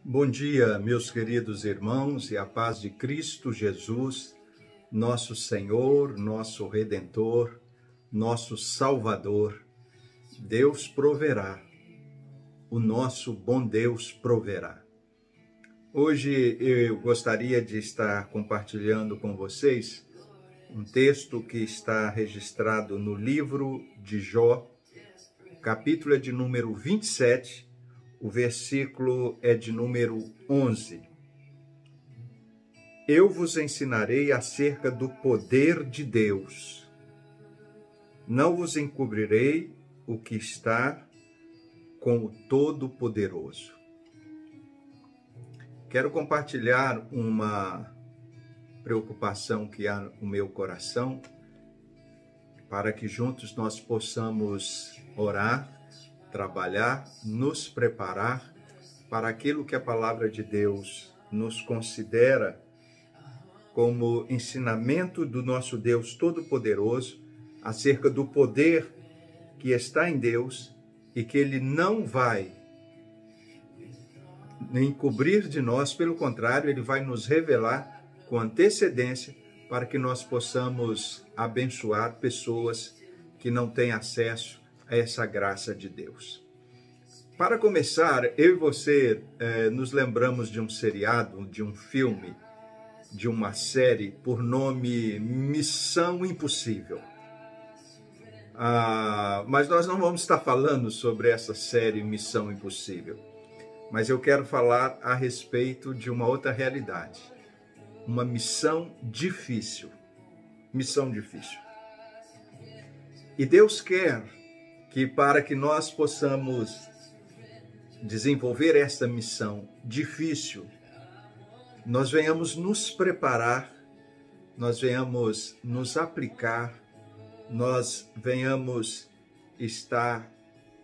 Bom dia, meus queridos irmãos, e a paz de Cristo Jesus, nosso Senhor, nosso Redentor, nosso Salvador. Deus proverá, o nosso bom Deus proverá. Hoje eu gostaria de estar compartilhando com vocês um texto que está registrado no livro de Jó, o capítulo é de número 27, o versículo é de número 11. Eu vos ensinarei acerca do poder de Deus. Não vos encobrirei o que está com o Todo-Poderoso. Quero compartilhar uma preocupação que há no meu coração para que juntos nós possamos orar, trabalhar, nos preparar para aquilo que a palavra de Deus nos considera como ensinamento do nosso Deus Todo-Poderoso acerca do poder que está em Deus e que Ele não vai encobrir de nós, pelo contrário, Ele vai nos revelar com antecedência para que nós possamos abençoar pessoas que não têm acesso a essa graça de Deus. Para começar, eu e você nos lembramos de um seriado, de um filme, de uma série por nome Missão Impossível. Mas nós não vamos estar falando sobre essa série Missão Impossível. Mas eu quero falar a respeito de uma outra realidade. Uma missão difícil. Missão difícil. E Deus quer que para que nós possamos desenvolver essa missão difícil, nós venhamos nos preparar, nós venhamos nos aplicar, nós venhamos estar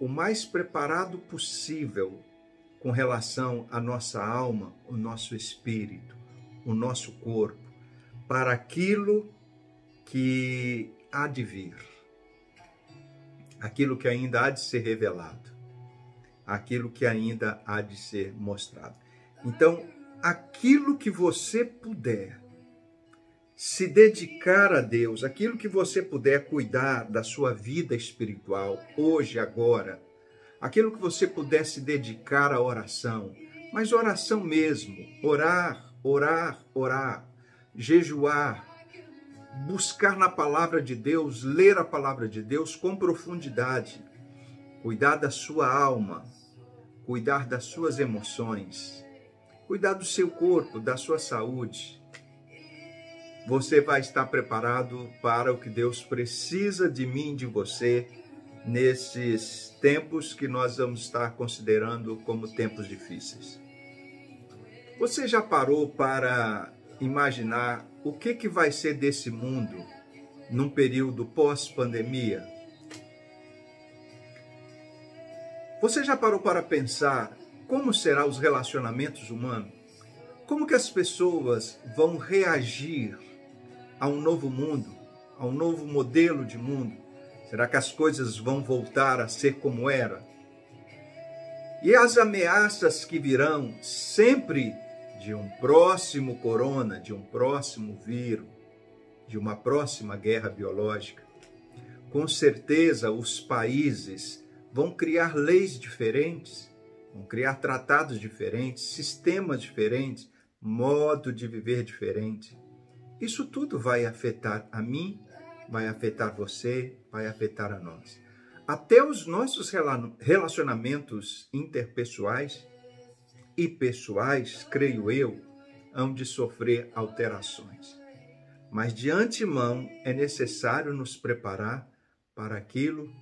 o mais preparado possível com relação à nossa alma, o nosso espírito, o nosso corpo, para aquilo que há de vir. Aquilo que ainda há de ser revelado, aquilo que ainda há de ser mostrado. Então, aquilo que você puder se dedicar a Deus, aquilo que você puder cuidar da sua vida espiritual, hoje, agora, aquilo que você puder se dedicar à oração, mas oração mesmo, orar, jejuar, buscar na palavra de Deus, ler a palavra de Deus com profundidade, cuidar da sua alma, cuidar das suas emoções, cuidar do seu corpo, da sua saúde. Você vai estar preparado para o que Deus precisa de mim, de você, nesses tempos que nós vamos estar considerando como tempos difíceis. Você já parou para imaginar o que vai ser desse mundo num período pós-pandemia? Você já parou para pensar como serão os relacionamentos humanos? Como que as pessoas vão reagir a um novo mundo, a um novo modelo de mundo? Será que as coisas vão voltar a ser como era? E as ameaças que virão sempre de um próximo corona, de um próximo vírus, de uma próxima guerra biológica. Com certeza os países vão criar leis diferentes, vão criar tratados diferentes, sistemas diferentes, modo de viver diferente. Isso tudo vai afetar a mim, vai afetar você, vai afetar a nós. Até os nossos relacionamentos interpessoais e pessoais, creio eu, hão de sofrer alterações. Mas de antemão é necessário nos preparar para aquilo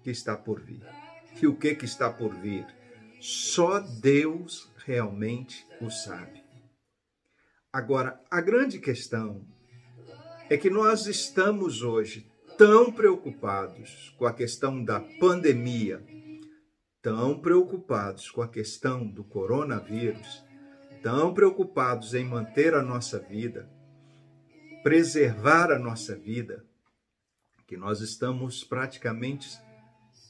que está por vir. E o que está por vir? Só Deus realmente o sabe. Agora, a grande questão é que nós estamos hoje tão preocupados com a questão da pandemia, tão preocupados com a questão do coronavírus, tão preocupados em manter a nossa vida, preservar a nossa vida, que nós estamos praticamente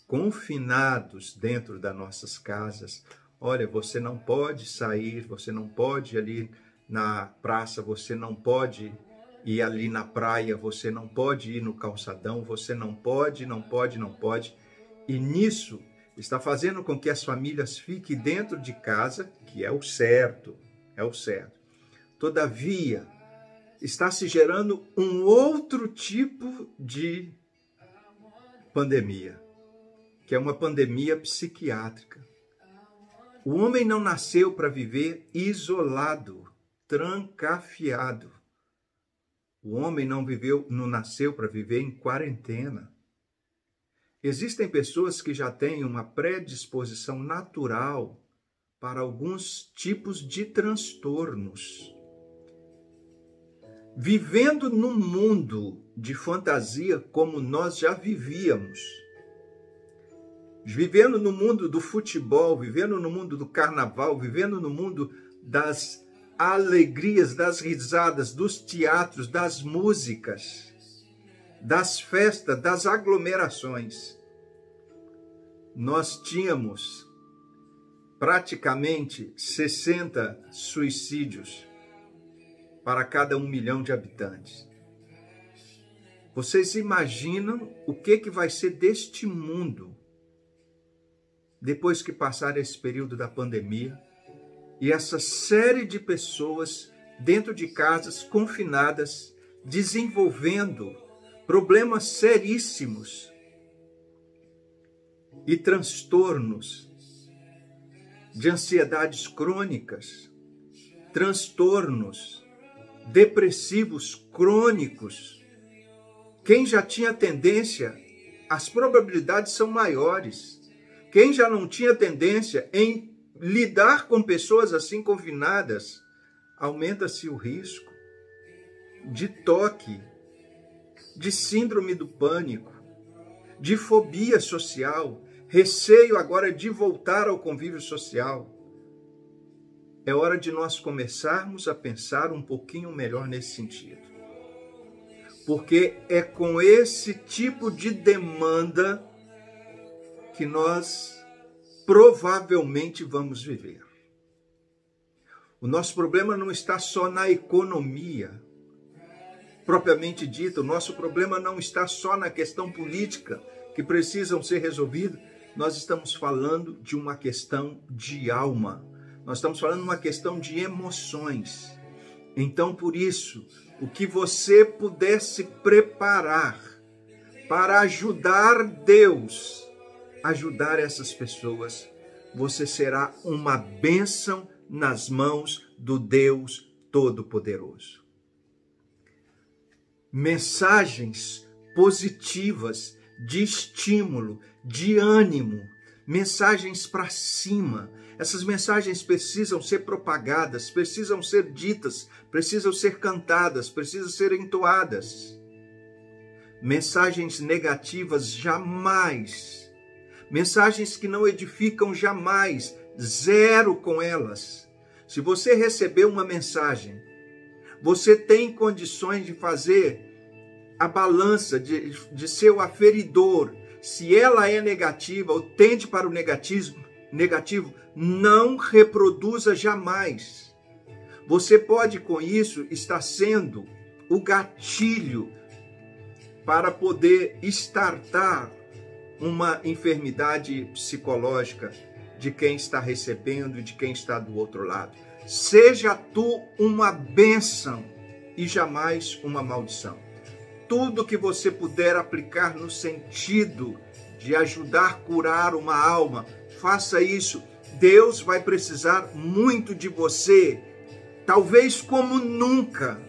confinados dentro das nossas casas, olha, você não pode sair, você não pode ir ali na praça, você não pode ir ali na praia, você não pode ir no calçadão, você não pode. E nisso está fazendo com que as famílias fiquem dentro de casa, que é o certo, Todavia, está se gerando um outro tipo de pandemia, que é uma pandemia psiquiátrica. O homem não nasceu para viver isolado, trancafiado. O homem não nasceu para viver em quarentena. Existem pessoas que já têm uma predisposição natural para alguns tipos de transtornos. Vivendo num mundo de fantasia como nós já vivíamos, vivendo no mundo do futebol, vivendo no mundo do carnaval, vivendo no mundo das alegrias, das risadas, dos teatros, das músicas, das festas, das aglomerações. Nós tínhamos praticamente 60 suicídios para cada 1 milhão de habitantes. Vocês imaginam o que vai ser deste mundo depois que passar esse período da pandemia e essa série de pessoas dentro de casas confinadas, desenvolvendo problemas seríssimos e transtornos de ansiedades crônicas, transtornos depressivos crônicos. Quem já tinha tendência, as probabilidades são maiores. Quem já não tinha tendência em lidar com pessoas assim confinadas, aumenta-se o risco de toque, de síndrome do pânico, de fobia social, receio agora de voltar ao convívio social. É hora de nós começarmos a pensar um pouquinho melhor nesse sentido. Porque é com esse tipo de demanda que nós provavelmente vamos viver. O nosso problema não está só na economia, propriamente dita. O nosso problema não está só na questão política, que precisam ser resolvidas. Nós estamos falando de uma questão de alma. Nós estamos falando de uma questão de emoções. Então, por isso, o que você puder se preparar para ajudar Deus, ajudar essas pessoas, você será uma bênção nas mãos do Deus Todo-Poderoso. Mensagens positivas de estímulo, de ânimo, mensagens para cima. Essas mensagens precisam ser propagadas, precisam ser ditas, precisam ser cantadas, precisam ser entoadas. Mensagens negativas jamais. Mensagens que não edificam jamais, zero com elas. Se você receber uma mensagem, você tem condições de fazer a balança, de ser o aferidor. Se ela é negativa ou tende para o negativo, não reproduza jamais. Você pode, com isso, estar sendo o gatilho para poder startar uma enfermidade psicológica de quem está recebendo e de quem está do outro lado. Seja tu uma bênção e jamais uma maldição. Tudo que você puder aplicar no sentido de ajudar a curar uma alma, faça isso. Deus vai precisar muito de você, talvez como nunca.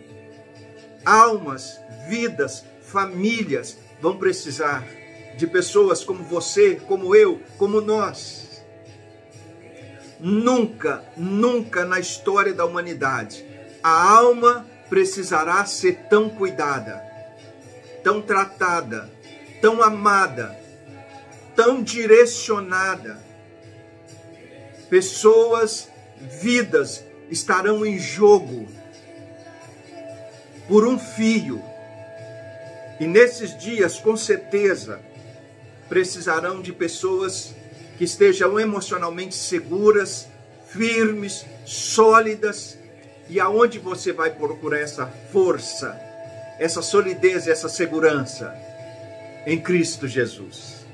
Almas, vidas, famílias vão precisar de pessoas como você, como eu, como nós. Nunca, nunca na história da humanidade a alma precisará ser tão cuidada, tão tratada, tão amada, tão direcionada. Pessoas, vidas estarão em jogo por um fio. E nesses dias, com certeza, precisarão de pessoas que estejam emocionalmente seguras, firmes, sólidas. E aonde você vai procurar essa força, essa solidez, essa segurança? Em Cristo Jesus.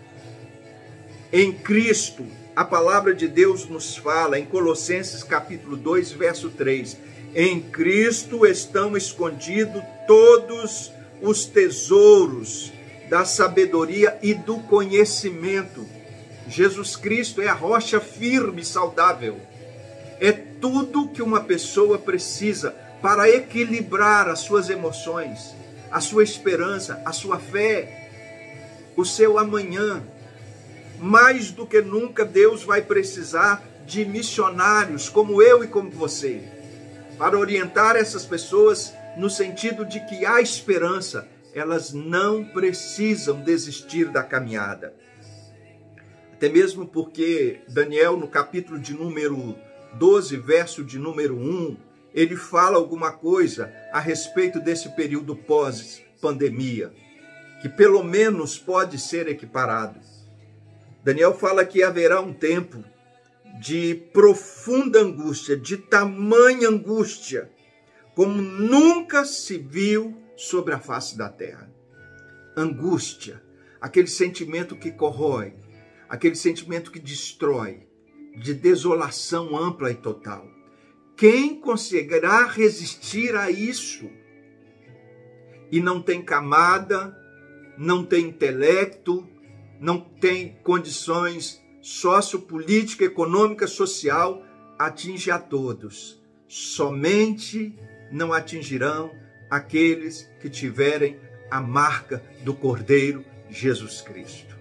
Em Cristo, a palavra de Deus nos fala em Colossenses capítulo 2, verso 3. Em Cristo estão escondidos todos os tesouros da sabedoria e do conhecimento. Jesus Cristo é a rocha firme e saudável. É tudo que uma pessoa precisa para equilibrar as suas emoções, a sua esperança, a sua fé, o seu amanhã. Mais do que nunca, Deus vai precisar de missionários como eu e como você, para orientar essas pessoas no sentido de que há esperança. Elas não precisam desistir da caminhada. Até mesmo porque Daniel, no capítulo de número 12, verso de número 1, ele fala alguma coisa a respeito desse período pós-pandemia, que pelo menos pode ser equiparado. Daniel fala que haverá um tempo de profunda angústia, de tamanha angústia, como nunca se viu sobre a face da terra. Angústia, aquele sentimento que corrói, aquele sentimento que destrói, de desolação ampla e total. Quem conseguirá resistir a isso? E não tem camada, não tem intelecto, não tem condições sociopolítica, econômica, social, atinge a todos. Somente não atingirão aqueles que tiverem a marca do Cordeiro Jesus Cristo.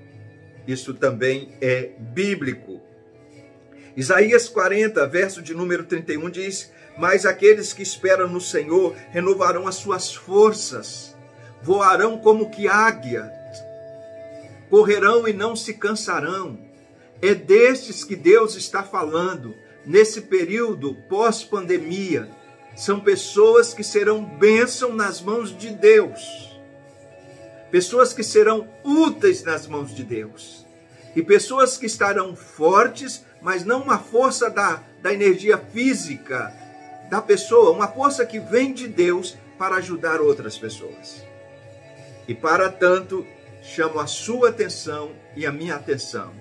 Isso também é bíblico. Isaías 40, verso de número 31 diz: mas aqueles que esperam no Senhor renovarão as suas forças, voarão como que águia, correrão e não se cansarão. É destes que Deus está falando nesse período pós-pandemia. São pessoas que serão bênção nas mãos de Deus, pessoas que serão úteis nas mãos de Deus, e pessoas que estarão fortes, mas não uma força da energia física da pessoa, uma força que vem de Deus para ajudar outras pessoas. E para tanto, chamo a sua atenção e a minha atenção.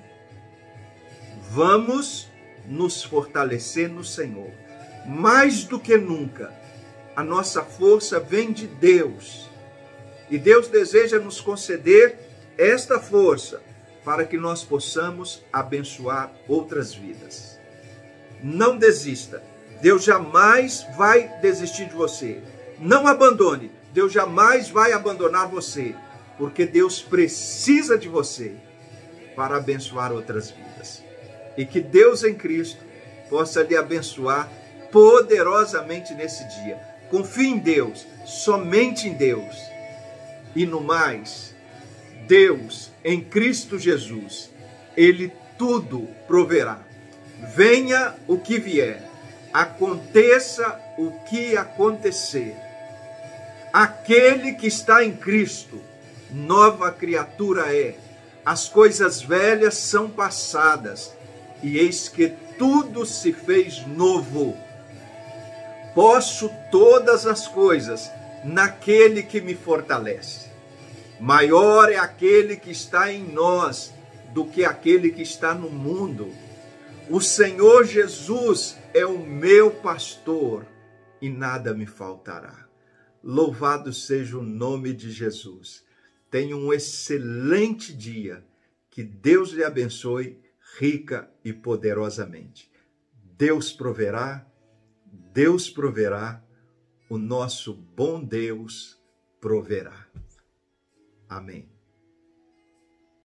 Vamos nos fortalecer no Senhor. Mais do que nunca, a nossa força vem de Deus. E Deus deseja nos conceder esta força para que nós possamos abençoar outras vidas. Não desista. Deus jamais vai desistir de você. Não abandone. Deus jamais vai abandonar você, porque Deus precisa de você para abençoar outras vidas. E que Deus em Cristo possa lhe abençoar poderosamente nesse dia. Confie em Deus, somente em Deus. E no mais, Deus em Cristo Jesus, Ele tudo proverá. Venha o que vier, aconteça o que acontecer. Aquele que está em Cristo, nova criatura é. As coisas velhas são passadas, e eis que tudo se fez novo. Posso todas as coisas naquele que me fortalece. Maior é aquele que está em nós do que aquele que está no mundo. O Senhor Jesus é o meu pastor e nada me faltará. Louvado seja o nome de Jesus. Tenha um excelente dia. Que Deus lhe abençoe rica e poderosamente. Deus proverá, o nosso bom Deus proverá. Amém.